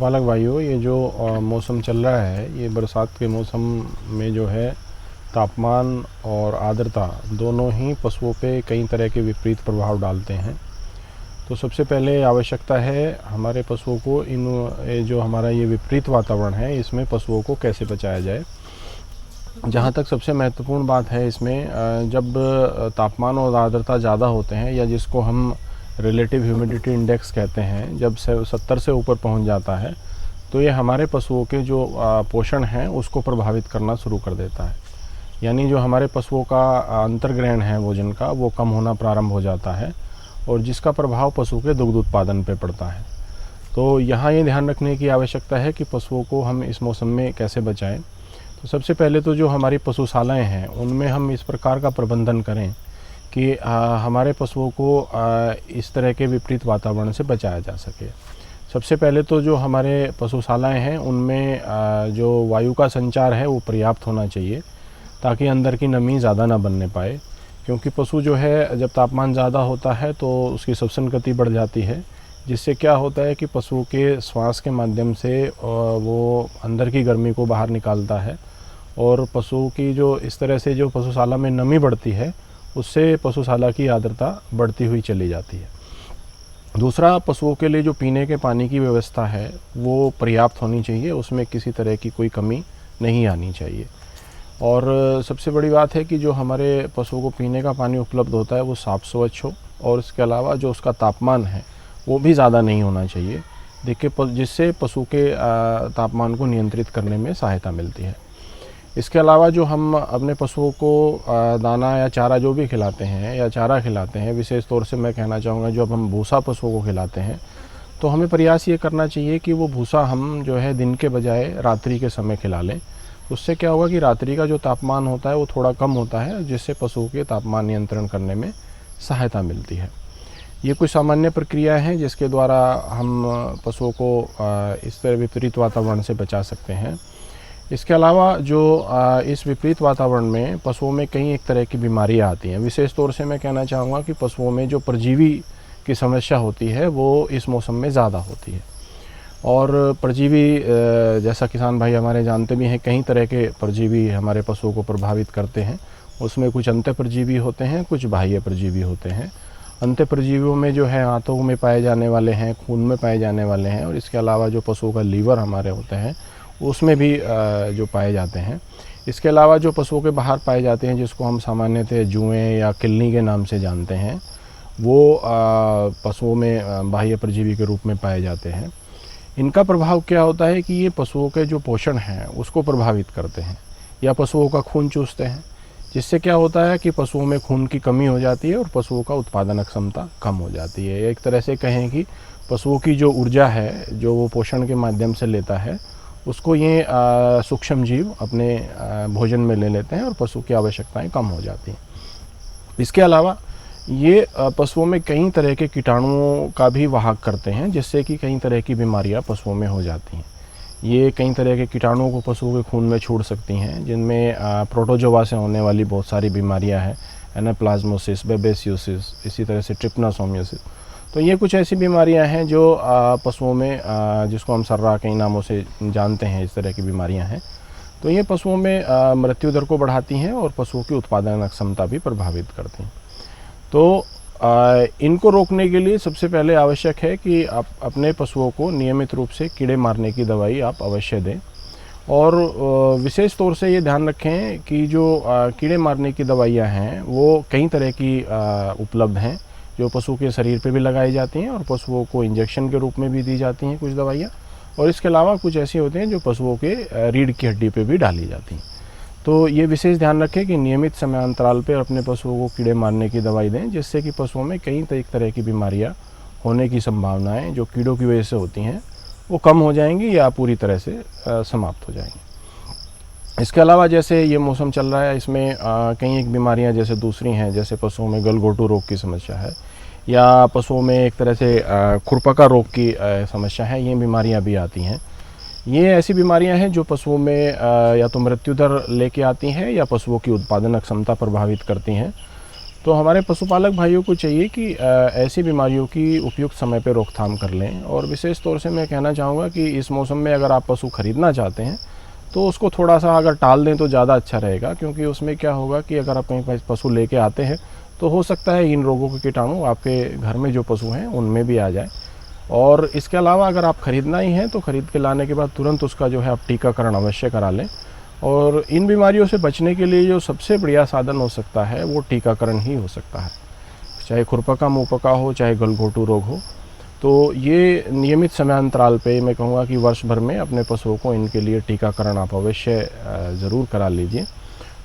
पशुपालक भाइयों, ये जो मौसम चल रहा है, ये बरसात के मौसम में जो है तापमान और आर्द्रता दोनों ही पशुओं पे कई तरह के विपरीत प्रभाव डालते हैं। तो सबसे पहले आवश्यकता है हमारे पशुओं को जो हमारा ये विपरीत वातावरण है, इसमें पशुओं को कैसे बचाया जाए। जहाँ तक सबसे महत्वपूर्ण बात है इसमें, जब तापमान और आर्द्रता ज़्यादा होते हैं या जिसको हम रिलेटिव ह्यूमिडिटी इंडेक्स कहते हैं, जब 70 से ऊपर पहुंच जाता है तो ये हमारे पशुओं के जो पोषण हैं उसको प्रभावित करना शुरू कर देता है। यानी जो हमारे पशुओं का अंतर्ग्रहण है भोजन का, वो कम होना प्रारंभ हो जाता है और जिसका प्रभाव पशु के दुग्ध उत्पादन पे पड़ता है। तो यहाँ ये ध्यान रखने की आवश्यकता है कि पशुओं को हम इस मौसम में कैसे बचाएं। तो सबसे पहले तो जो हमारी पशुशालाएँ हैं उनमें हम इस प्रकार का प्रबंधन करें कि हमारे पशुओं को इस तरह के विपरीत वातावरण से बचाया जा सके। सबसे पहले तो जो हमारे पशुशालाएँ हैं उनमें जो वायु का संचार है वो पर्याप्त होना चाहिए, ताकि अंदर की नमी ज़्यादा ना बनने पाए। क्योंकि पशु जो है जब तापमान ज़्यादा होता है तो उसकी श्वसन गति बढ़ जाती है, जिससे क्या होता है कि पशु के श्वास के माध्यम से वो अंदर की गर्मी को बाहर निकालता है और पशु की जो इस तरह से जो पशुशाला में नमी बढ़ती है उससे पशुशाला की आर्द्रता बढ़ती हुई चली जाती है। दूसरा, पशुओं के लिए जो पीने के पानी की व्यवस्था है वो पर्याप्त होनी चाहिए, उसमें किसी तरह की कोई कमी नहीं आनी चाहिए। और सबसे बड़ी बात है कि जो हमारे पशुओं को पीने का पानी उपलब्ध होता है वो साफ़ स्वच्छ हो, और इसके अलावा जो उसका तापमान है वो भी ज़्यादा नहीं होना चाहिए, जिससे पशु के तापमान को नियंत्रित करने में सहायता मिलती है। इसके अलावा जो हम अपने पशुओं को दाना या चारा जो भी खिलाते हैं या चारा खिलाते हैं, विशेष तौर से मैं कहना चाहूँगा जब हम भूसा पशुओं को खिलाते हैं तो हमें प्रयास ये करना चाहिए कि वो भूसा हम जो है दिन के बजाय रात्रि के समय खिला लें। उससे क्या होगा कि रात्रि का जो तापमान होता है वो थोड़ा कम होता है, जिससे पशुओं के तापमान नियंत्रण करने में सहायता मिलती है। ये कुछ सामान्य प्रक्रिया हैं जिसके द्वारा हम पशुओं को इस तरह विपरीत वातावरण से बचा सकते हैं। इसके अलावा जो इस विपरीत वातावरण में पशुओं में कई एक तरह की बीमारियां आती हैं। विशेष तौर से मैं कहना चाहूँगा कि पशुओं में जो परजीवी की समस्या होती है वो इस मौसम में ज़्यादा होती है। और परजीवी, जैसा किसान भाई हमारे जानते भी हैं, कई तरह के परजीवी हमारे पशुओं को प्रभावित करते हैं। उसमें कुछ अंत्य परजीवी होते हैं, कुछ बाह्य परजीवी होते हैं। अंत्य परजीवियों में जो है आंतों में पाए जाने वाले हैं, खून में पाए जाने वाले हैं, और इसके अलावा जो पशुओं का लीवर हमारे होते हैं उसमें भी जो पाए जाते हैं। इसके अलावा जो पशुओं के बाहर पाए जाते हैं, जिसको हम सामान्यतः जुएँ या किलनी के नाम से जानते हैं, वो पशुओं में बाह्य परजीवी के रूप में पाए जाते हैं। इनका प्रभाव क्या होता है कि ये पशुओं के जो पोषण हैं उसको प्रभावित करते हैं या पशुओं का खून चूसते हैं, जिससे क्या होता है कि पशुओं में खून की कमी हो जाती है और पशुओं का उत्पादन क्षमता कम हो जाती है। एक तरह से कहें कि पशुओं की जो ऊर्जा है जो वो पोषण के माध्यम से लेता है, उसको ये सूक्ष्म जीव अपने भोजन में ले लेते हैं और पशु की आवश्यकताएं कम हो जाती हैं। इसके अलावा ये पशुओं में कई तरह के कीटाणुओं का भी वाहक करते हैं, जिससे कि कई तरह की बीमारियां पशुओं में हो जाती हैं। ये कई तरह के कीटाणुओं को पशुओं के खून में छोड़ सकती हैं, जिनमें प्रोटोजोआ से होने वाली बहुत सारी बीमारियां हैं, एनाप्लाज्मोसिस, बेबेसियोसिस, इसी तरह से ट्रिपनासोमियोसिस। तो ये कुछ ऐसी बीमारियां हैं जो पशुओं में, जिसको हम सर्रा कई नामों से जानते हैं, इस तरह की बीमारियां हैं। तो ये पशुओं में मृत्यु दर को बढ़ाती हैं और पशुओं की उत्पादन क्षमता भी प्रभावित करती हैं। तो इनको रोकने के लिए सबसे पहले आवश्यक है कि आप अपने पशुओं को नियमित रूप से कीड़े मारने की दवाई आप अवश्य दें। और विशेष तौर से ये ध्यान रखें कि जो कीड़े मारने की दवाइयाँ हैं वो कई तरह की उपलब्ध हैं, जो पशु के शरीर पे भी लगाई जाती हैं और पशुओं को इंजेक्शन के रूप में भी दी जाती हैं कुछ दवाइयाँ। और इसके अलावा कुछ ऐसी होती हैं जो पशुओं के रीढ़ की हड्डी पे भी डाली जाती हैं। तो ये विशेष ध्यान रखें कि नियमित समयांतराल पर अपने पशुओं को कीड़े मारने की दवाई दें, जिससे कि पशुओं में कई तरह की बीमारियां होने की संभावनाएं जो कीड़ों की वजह से होती हैं वो कम हो जाएंगी या पूरी तरह से समाप्त हो जाएंगी। इसके अलावा जैसे ये मौसम चल रहा है, इसमें कई एक बीमारियां जैसे दूसरी हैं, जैसे पशुओं में गलघोटू रोग की समस्या है या पशुओं में एक तरह से खुरपका रोग की समस्या है। ये बीमारियां भी आती हैं। ये ऐसी बीमारियां हैं जो पशुओं में या तो मृत्यु दर लेके आती हैं या पशुओं की उत्पादन क्षमता प्रभावित करती हैं। तो हमारे पशुपालक भाइयों को चाहिए कि ऐसी बीमारियों की उपयुक्त समय पर रोकथाम कर लें। और विशेष तौर से मैं कहना चाहूँगा कि इस मौसम में अगर आप पशु खरीदना चाहते हैं तो उसको थोड़ा सा अगर टाल दें तो ज़्यादा अच्छा रहेगा, क्योंकि उसमें क्या होगा कि अगर आप कहीं पशु लेके आते हैं तो हो सकता है इन रोगों के कीटाणु आपके घर में जो पशु हैं उनमें भी आ जाए। और इसके अलावा अगर आप ख़रीदना ही है तो ख़रीद के लाने के बाद तुरंत उसका जो है आप टीकाकरण अवश्य करा लें। और इन बीमारियों से बचने के लिए जो सबसे बढ़िया साधन हो सकता है वो टीकाकरण ही हो सकता है, चाहे खुरपका मुंहपका हो, चाहे गलघोटू रोग हो। तो ये नियमित समयांतराल पे मैं कहूँगा कि वर्ष भर में अपने पशुओं को इनके लिए टीकाकरण आप अवश्य ज़रूर करा लीजिए।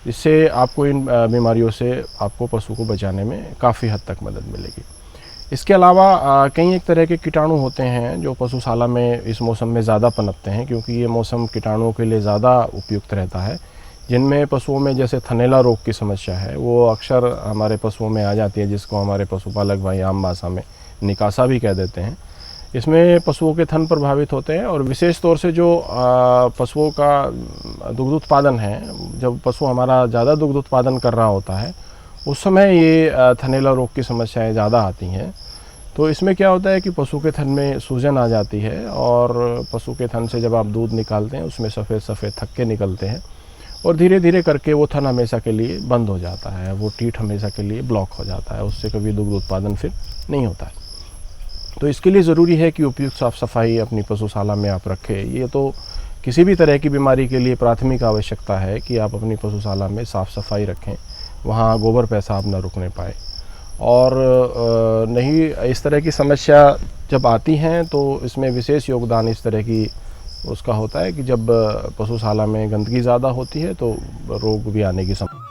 इससे आपको इन बीमारियों से आपको पशु को बचाने में काफ़ी हद तक मदद मिलेगी। इसके अलावा कई एक तरह के कीटाणु होते हैं जो पशुशाला में इस मौसम में ज़्यादा पनपते हैं, क्योंकि ये मौसम कीटाणुओं के लिए ज़्यादा उपयुक्त रहता है। जिनमें पशुओं में जैसे थनैला रोग की समस्या है वो अक्सर हमारे पशुओं में आ जाती है, जिसको हमारे पशुपालक भाई आम भाषा में निकासा भी कह देते हैं। इसमें पशुओं के थन प्रभावित होते हैं और विशेष तौर से जो पशुओं का दुग्ध उत्पादन है, जब पशु हमारा ज़्यादा दुग्ध उत्पादन कर रहा होता है उस समय ये थनैला रोग की समस्याएं ज़्यादा आती हैं। तो इसमें क्या होता है कि पशु के थन में सूजन आ जाती है और पशु के थन से जब आप दूध निकालते हैं उसमें सफ़ेद सफ़ेद थक्के निकलते हैं और धीरे धीरे करके वो थन हमेशा के लिए बंद हो जाता है, वो टीथ हमेशा के लिए ब्लॉक हो जाता है, उससे कभी दुग्ध उत्पादन फिर नहीं होता है। तो इसके लिए ज़रूरी है कि उपयुक्त साफ़ सफाई अपनी पशुशाला में आप रखें। ये तो किसी भी तरह की बीमारी के लिए प्राथमिक आवश्यकता है कि आप अपनी पशुशाला में साफ़ सफाई रखें, वहाँ गोबर पेशाब न रुकने पाए। और नहीं इस तरह की समस्या जब आती हैं तो इसमें विशेष योगदान इस तरह की उसका होता है कि जब पशुशाला में गंदगी ज़्यादा होती है तो रोग भी आने की संभावना